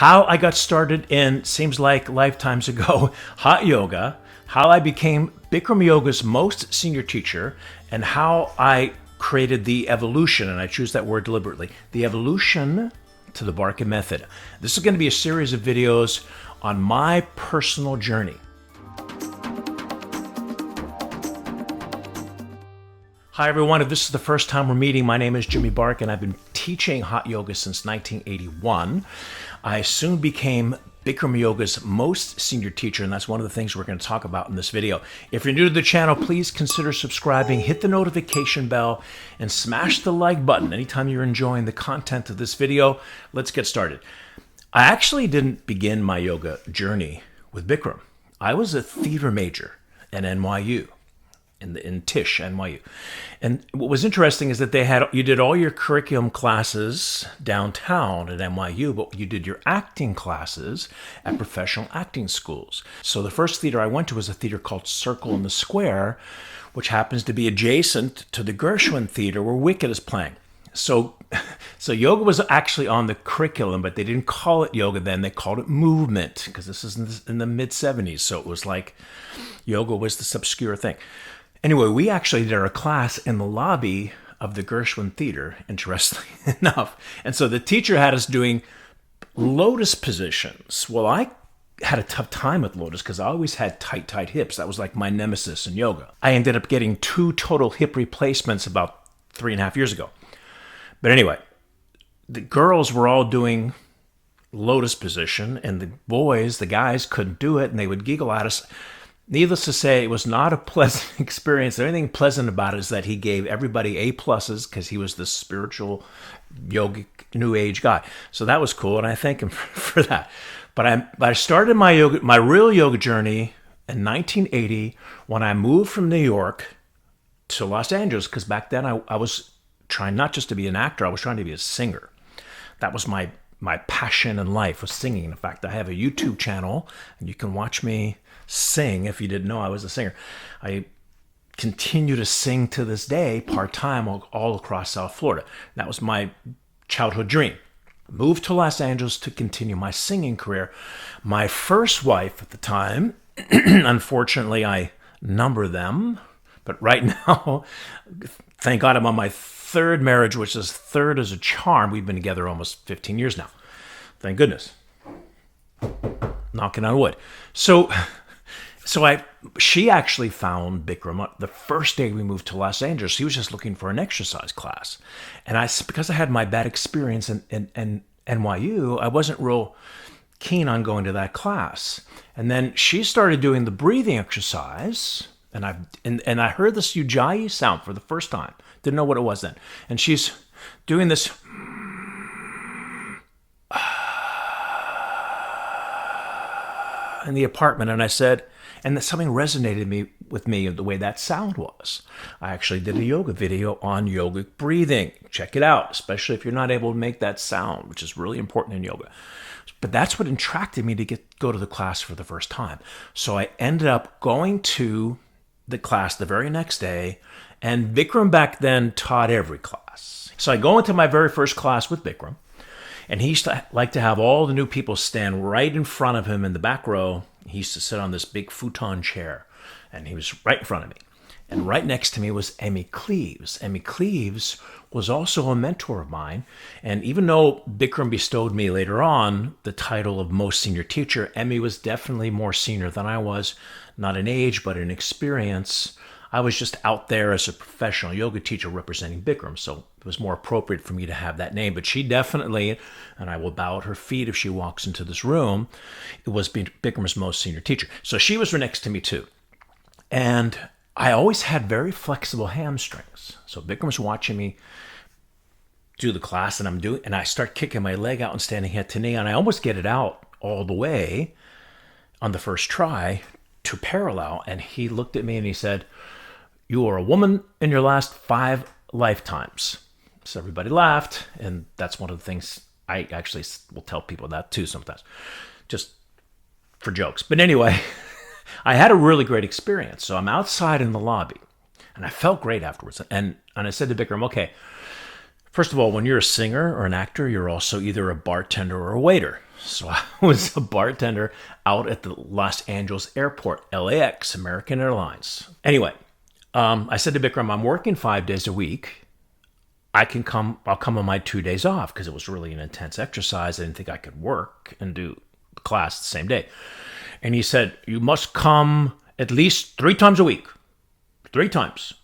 how I got started in, seems like lifetimes ago, hot yoga, how I became Bikram Yoga's most senior teacher, and how I created the evolution, and I choose that word deliberately, the evolution to the Barkan method. This is going to be a series of videos on my personal journey. Hi everyone, if this is the first time we're meeting, my name is Jimmy Barkan. I've been teaching hot yoga since 1981. I soon became Bikram Yoga's most senior teacher, and that's one of the things we're going to talk about in this video. If you're new to the channel, please consider subscribing, hit the notification bell, and smash the like button anytime you're enjoying the content of this video. Let's get started. I actually didn't begin my yoga journey with Bikram. I was a theater major at NYU. In Tisch, NYU. And what was interesting is that you did all your curriculum classes downtown at NYU, but you did your acting classes at professional acting schools. So the first theater I went to was a theater called Circle in the Square, which happens to be adjacent to the Gershwin Theater where Wicked is playing. So yoga was actually on the curriculum, but they didn't call it yoga then. They called it movement, because this is in the mid-70s. So it was like yoga was this obscure thing. Anyway, we actually did our class in the lobby of the Gershwin Theater, interestingly enough. And so the teacher had us doing lotus positions. Well, I had a tough time with lotus because I always had tight hips. That was like my nemesis in yoga. I ended up getting 2 total hip replacements about 3.5 years ago. But anyway, the girls were all doing lotus position, and the boys, the guys, couldn't do it, and they would giggle at us. Needless to say, it was not a pleasant experience. The only thing pleasant about it is that he gave everybody A pluses because he was the spiritual, yogic, new age guy. So that was cool, and I thank him for that. But I started my real yoga journey in 1980 when I moved from New York to Los Angeles, because back then I was trying not just to be an actor, I was trying to be a singer. That was my passion in life, was singing. In fact, I have a YouTube channel, and you can watch me sing if you didn't know I was a singer. I continue to sing to this day part-time all across South Florida. That was my childhood dream. Moved to Los Angeles to continue my singing career. My first wife at the time, unfortunately I number them, but right now, thank God I'm on my 3rd marriage, which is 3rd as a charm. We've been together almost 15 years now. Thank goodness. Knocking on wood. She actually found Bikram the first day we moved to Los Angeles. He was just looking for an exercise class. And because I had my bad experience in NYU, I wasn't real keen on going to that class. And then she started doing the breathing exercise, and I heard this Ujjayi sound for the first time. Didn't know what it was then. And she's doing this in the apartment, and I said, and something resonated with me of the way that sound was. I actually did a yoga video on yogic breathing. Check it out, especially if you're not able to make that sound, which is really important in yoga. But that's what attracted me to go to the class for the first time. So I ended up going to the class the very next day, and Bikram back then taught every class. So I go into my very first class with Bikram, and he used to like to have all the new people stand right in front of him in the back row. He used to sit on this big futon chair, and he was right in front of me. And right next to me was Emmy Cleaves. Emmy Cleaves was also a mentor of mine. And even though Bikram bestowed me later on the title of most senior teacher, Emmy was definitely more senior than I was, not in age, but in experience. I was just out there as a professional yoga teacher representing Bikram, so it was more appropriate for me to have that name. But she definitely, and I will bow at her feet if she walks into this room, it was Bikram's most senior teacher. So she was next to me too. And I always had very flexible hamstrings. So Bikram's watching me do the class, and I start kicking my leg out and standing head to knee, and I almost get it out all the way on the first try to parallel. And he looked at me and he said, "You are a woman in your last 5 lifetimes." So everybody laughed, and that's one of the things I actually will tell people that too sometimes, just for jokes. But anyway, I had a really great experience. So I'm outside in the lobby, and I felt great afterwards. And I said to Bikram, okay, first of all, when you're a singer or an actor, you're also either a bartender or a waiter. So I was a bartender out at the Los Angeles airport, LAX, American Airlines. Anyway, I said to Bikram, I'm working 5 days a week. I'll come on my 2 days off because it was really an intense exercise. I didn't think I could work and do class the same day. And he said, you must come at least 3 times a week. 3 times.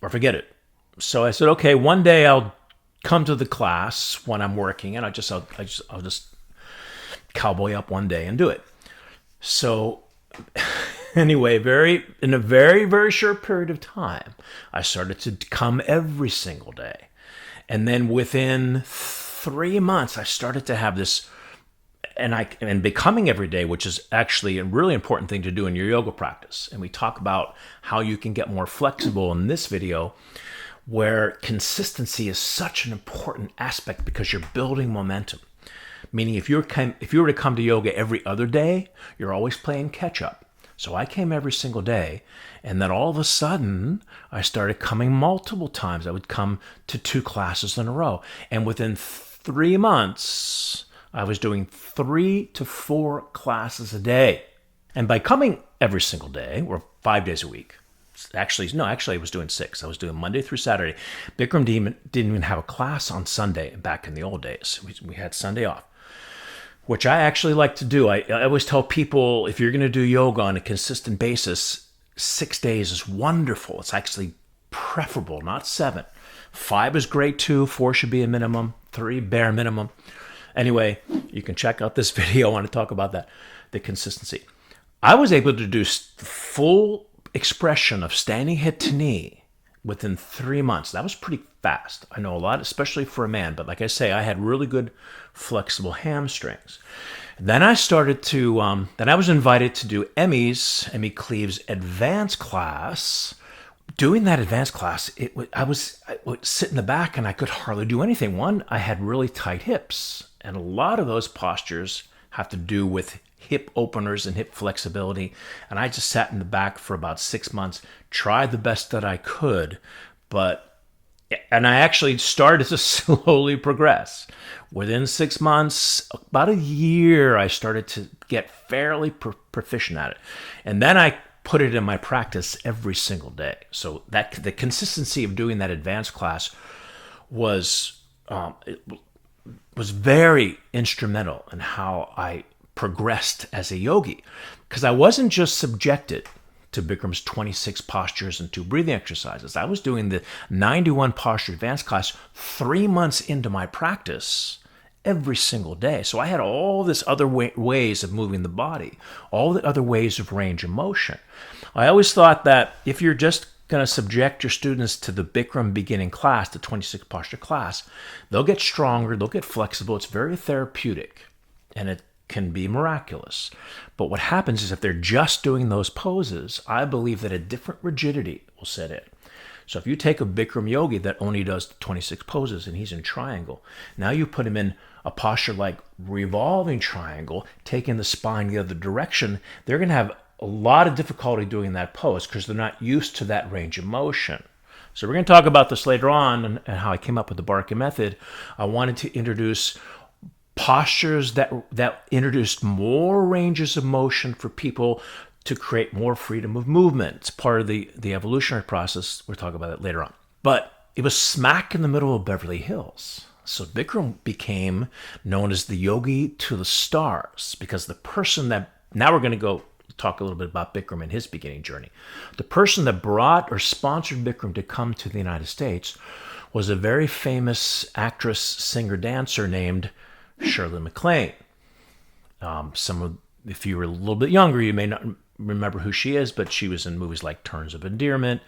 Or forget it. So I said, okay, one day I'll come to the class when I'm working, and I'll just cowboy up one day and do it. So anyway, in a very, very short period of time, I started to come every single day. And then within 3 months, I started to have this, and becoming every day, which is actually a really important thing to do in your yoga practice. And we talk about how you can get more flexible in this video, where consistency is such an important aspect because you're building momentum. Meaning if you were to come to yoga every other day, you're always playing catch up. So I came every single day, and then all of a sudden, I started coming multiple times. I would come to 2 classes in a row. And within 3 months, I was doing 3 to 4 classes a day. And by coming every single day, or 5 days a week, actually I was doing 6. I was doing Monday through Saturday. Bikram didn't even have a class on Sunday back in the old days. We had Sunday off, which I actually like to do. I always tell people, if you're going to do yoga on a consistent basis, 6 days is wonderful. It's actually preferable, not 7. 5 is great too. 4 should be a minimum. 3, bare minimum. Anyway, you can check out this video. I want to talk about that, the consistency. I was able to do full expression of standing hip to knee within 3 months. That was pretty fast. I know a lot, especially for a man, but like I say, I had really good flexible hamstrings. Then I started to, then I was invited to do Emmy Cleave's advanced class. Doing that advanced class, I would sit in the back and I could hardly do anything. One, I had really tight hips, and a lot of those postures have to do with hip openers and hip flexibility. And I just sat in the back for about 6 months, tried the best that I could, and I actually started to slowly progress. Within 6 months, about a year, I started to get fairly proficient at it. And then I put it in my practice every single day. So that the consistency of doing that advanced class was very instrumental in how I progressed as a yogi, because I wasn't just subjected to Bikram's 26 postures and 2 breathing exercises. I was doing the 91 posture advanced class 3 months into my practice every single day. So I had all this other ways of moving the body, all the other ways of range of motion. I always thought that if you're just going to subject your students to the Bikram beginning class, the 26 posture class, they'll get stronger, they'll get flexible. It's very therapeutic, and it can be miraculous. But what happens is if they're just doing those poses, I believe that a different rigidity will set in. So if you take a Bikram yogi that only does 26 poses and he's in triangle, now you put him in a posture like revolving triangle, taking the spine the other direction, they're going to have a lot of difficulty doing that pose because they're not used to that range of motion. So we're going to talk about this later on and how I came up with the Barkan method. I wanted to introduce postures that introduced more ranges of motion for people to create more freedom of movement. It's part of the evolutionary process. We'll talk about it later on. But it was smack in the middle of Beverly Hills. So Bikram became known as the yogi to the stars because the person that, now we're going to go talk a little bit about Bikram and his beginning journey. The person that brought or sponsored Bikram to come to the United States was a very famous actress, singer, dancer named Shirley MacLaine. If you were a little bit younger, you may not remember who she is, but she was in movies like Terms of Endearment.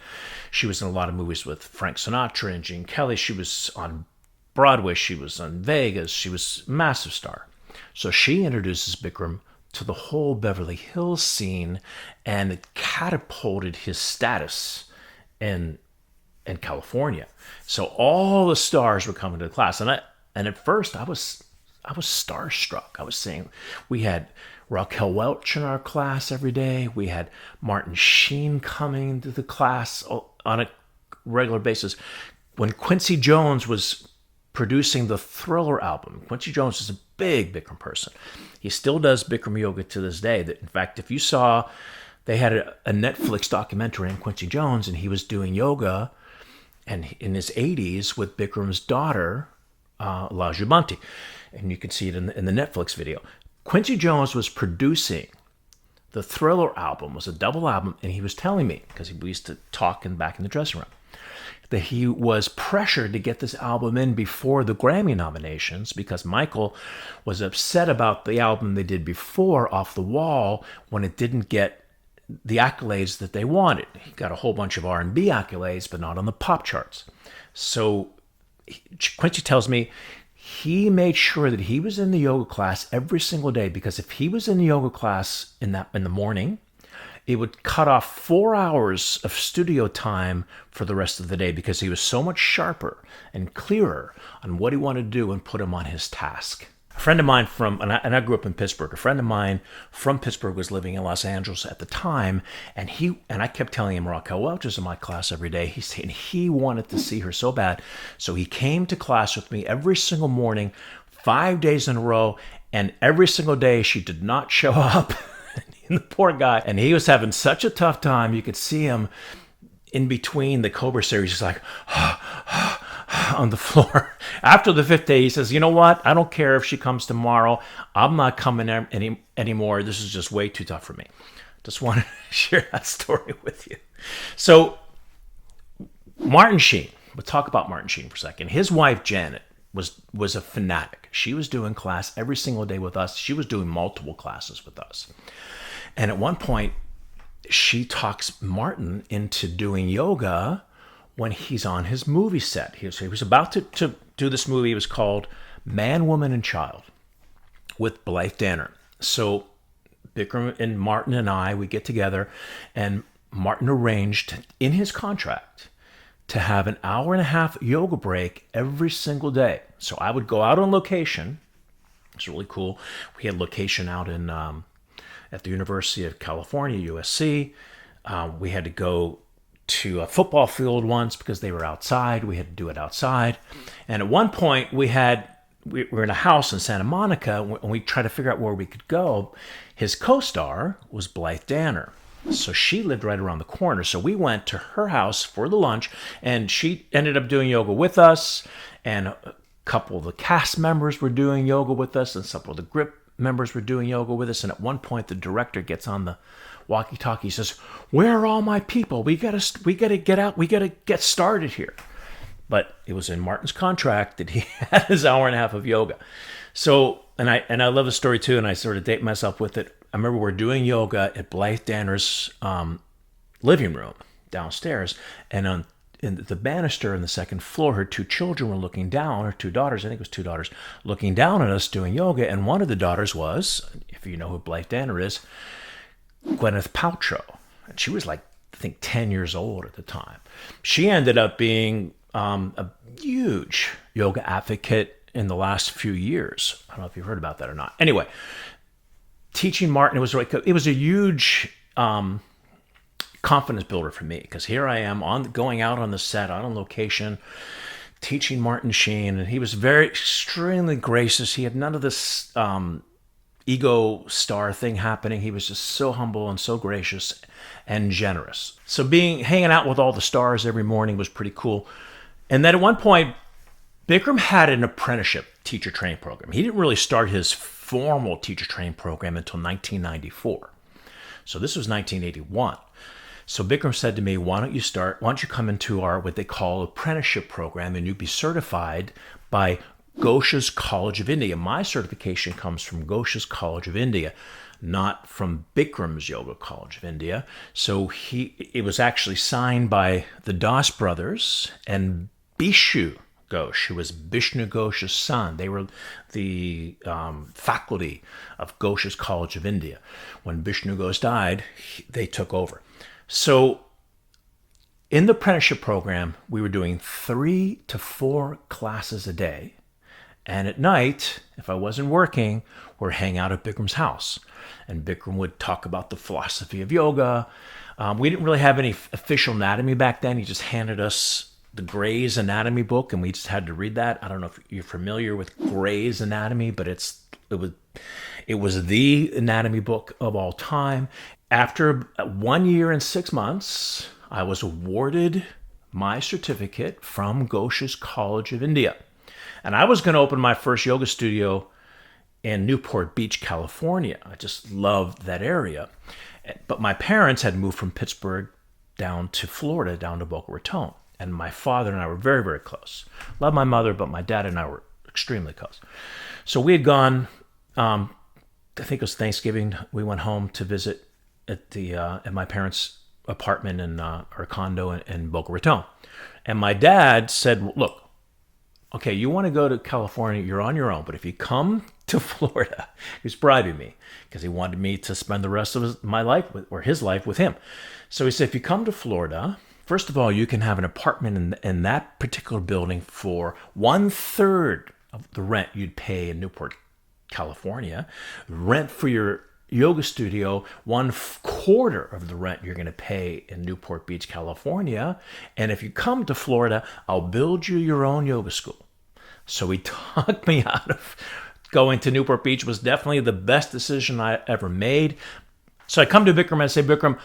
She was in a lot of movies with Frank Sinatra and Gene Kelly. She was on Broadway. She was on Vegas. She was a massive star. So she introduces Bikram to the whole Beverly Hills scene, and it catapulted his status in California. So all the stars were coming to the class, and at first I was starstruck. I was saying, we had Raquel Welch in our class every day. We had Martin Sheen coming to the class on a regular basis. When Quincy Jones was producing the Thriller album, Quincy Jones is a big Bikram person. He still does Bikram yoga to this day. In fact, if you saw, they had a Netflix documentary on Quincy Jones, and he was doing yoga and in his 80s with Bikram's daughter, La Jubanti. And you can see it in the Netflix video. Quincy Jones was producing the Thriller album, was a double album, and he was telling me, because we used to talk back in the dressing room, that he was pressured to get this album in before the Grammy nominations because Michael was upset about the album they did before, Off the Wall, when it didn't get the accolades that they wanted. He got a whole bunch of R&B accolades, but not on the pop charts. So Quincy tells me he made sure that he was in the yoga class every single day, because if he was in the yoga class in the morning, it would cut off 4 hours of studio time for the rest of the day, because he was so much sharper and clearer on what he wanted to do and put him on his task. A friend of mine and I grew up in Pittsburgh. A friend of mine from Pittsburgh was living in Los Angeles at the time, and I kept telling him Raquel Welch is in my class every day. He wanted to see her so bad, so he came to class with me every single morning, 5 days in a row, and every single day she did not show up. And the poor guy, and he was having such a tough time. You could see him in between the Cobra series, he's like on the floor. After the 5th day, he says, "You know what? I don't care if she comes tomorrow. I'm not coming anymore. This is just way too tough for me." Just wanted to share that story with you. So Martin Sheen, we'll talk about Martin Sheen for a second. His wife, Janet, was a fanatic. She was doing class every single day with us. She was doing multiple classes with us. And at one point, she talks Martin into doing yoga when he's on his movie set. He was about to do this movie. It was called Man, Woman, and Child with Blythe Danner. So Bikram and Martin and I, we get together, and Martin arranged in his contract to have an hour and a half yoga break every single day. So I would go out on location. It's really cool. We had location out in at the University of California, USC. We had to go to a football field once because they were outside. We had to do it outside. And at one point, we were in a house in Santa Monica, and we tried to figure out where we could go. His co-star was Blythe Danner. So she lived right around the corner. So we went to her house for the lunch, and she ended up doing yoga with us. And a couple of the cast members were doing yoga with us, and some of the grip members were doing yoga with us. And at one point, the director gets on the walkie-talkie. He says, "Where are all my people? We gotta get out. We gotta get started here." But it was in Martin's contract that he had his hour and a half of yoga. So, and I love the story too, and I sort of date myself with it. I remember we're doing yoga at Blythe Danner's living room downstairs, and in the banister on the second floor, her 2 children were looking down, her 2 daughters, I think it was 2 daughters, looking down at us doing yoga, and one of the daughters was, if you know who Blythe Danner is, Gwyneth Paltrow. And she was like, I think 10 years old at the time. She ended up being a huge yoga advocate in the last few years. I don't know if you've heard about that or not. Anyway, teaching Martin, it was a huge confidence builder for me, because here I am going out on the set, on location, teaching Martin Sheen, and he was extremely gracious. He had none of this ego star thing happening. He was just so humble and so gracious and generous. So hanging out with all the stars every morning was pretty cool. And then at one point, Bikram had an apprenticeship teacher training program. He didn't really start his formal teacher training program until 1994. So this was 1981. So Bikram said to me, why don't you come into our, what they call apprenticeship program, and you be certified by Ghosh's College of India. My certification comes from Ghosh's College of India, not from Bikram's Yoga College of India. So it was actually signed by the Das brothers and Bishu Ghosh, who was Vishnu Ghosh's son. They were the faculty of Ghosh's College of India. When Vishnu Ghosh died, they took over. So in the apprenticeship program, we were doing 3 to 4 classes a day. And at night, if I wasn't working, we'd hang out at Bikram's house. And Bikram would talk about the philosophy of yoga. We didn't really have any official anatomy back then. He just handed us the Gray's Anatomy book, and we just had to read that. I don't know if you're familiar with Gray's Anatomy, but it's it was the anatomy book of all time. After 1 year and 6 months, I was awarded my certificate from Ghosh's College of India. And I was going to open my first yoga studio in Newport Beach, California. I just loved that area. But my parents had moved from Pittsburgh down to Florida, down to Boca Raton. And my father and I were very, very close. Loved my mother, but my dad and I were extremely close. So we had gone, I think it was Thanksgiving, we went home to visit at my parents' apartment in our condo in Boca Raton. And my dad said, look, okay, you want to go to California, you're on your own. But if you come to Florida, he was bribing me because he wanted me to spend the rest of my life his life with him. So he said, if you come to Florida, first of all, you can have an apartment in that particular building for 1/3 of the rent you'd pay in Newport, California. Rent for your yoga studio, 1/4 of the rent you're going to pay in Newport Beach, California. And if you come to Florida, I'll build you your own yoga school. So he talked me out of going to Newport Beach. Was definitely the best decision I ever made. So I come to Bikram and I say, Bikram,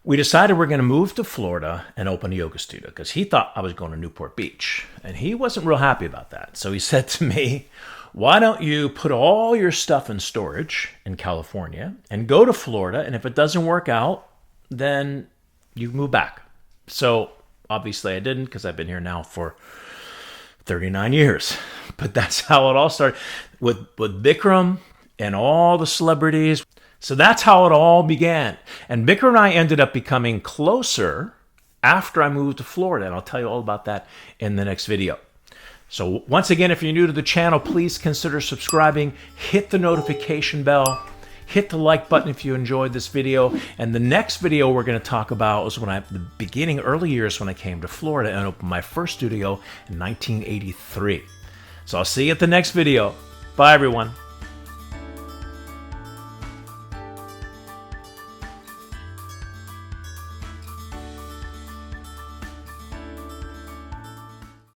we decided we're going to move to Florida and open a yoga studio, because he thought I was going to Newport Beach. And he wasn't real happy about that. So he said to me, why don't you put all your stuff in storage in California and go to Florida, and if it doesn't work out, then you move back. So obviously I didn't, because I've been here now for 39 years. But that's how it all started with Bikram and all the celebrities. So that's how it all began. And Bikram and I ended up becoming closer after I moved to Florida, and I'll tell you all about that in the next video. So once again, if you're new to the channel, please consider subscribing, hit the notification bell, hit the like button if you enjoyed this video. And the next video we're going to talk about was early years when I came to Florida and opened my first studio in 1983. So I'll see you at the next video. Bye, everyone.